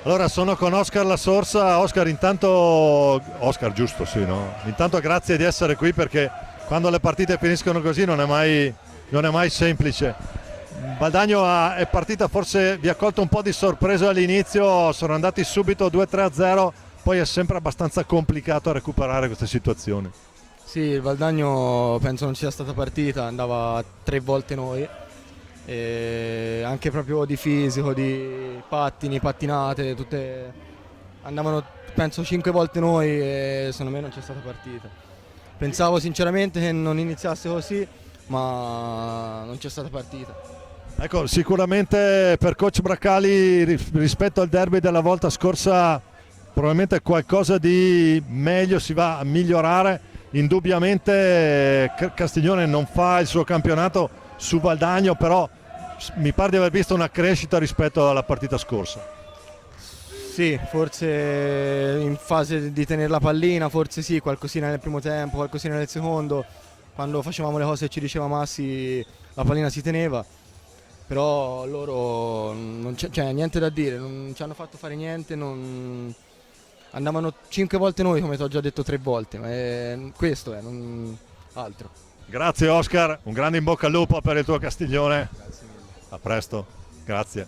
Allora sono con Oscar La Sorsa. Oscar, intanto, Oscar, giusto, sì, no? Intanto grazie di essere qui perché quando le partite finiscono così non è mai semplice. È partita, forse vi ha colto un po' di sorpresa all'inizio, sono andati subito 2-3-0, poi è sempre abbastanza complicato a recuperare queste situazioni. Sì, il Valdagno penso non cia stata partita, andava 3 volte noi, e anche proprio di fisico, di pattini, pattinate, tutte andavano penso 5 volte noi e secondo me non c'è stata partita. Pensavo sinceramente che non iniziasse così, ma non c'è stata partita. Ecco, sicuramente per coach Bracali rispetto al derby della volta scorsa probabilmente qualcosa di meglio si va a migliorare. Indubbiamente Castiglione non fa il suo campionato su Valdagno, però mi pare di aver visto una crescita rispetto alla partita scorsa. Sì, forse in fase di tenere la pallina, forse sì, qualcosina nel primo tempo, qualcosina nel secondo, quando facevamo le cose che ci diceva Massi la pallina si teneva, però loro non c'è niente da dire, non ci hanno fatto fare niente, andavano 5 volte noi come ti ho già detto 3 volte, ma questo è, non altro. Grazie Oscar, un grande in bocca al lupo per il tuo Castiglione. A presto, grazie.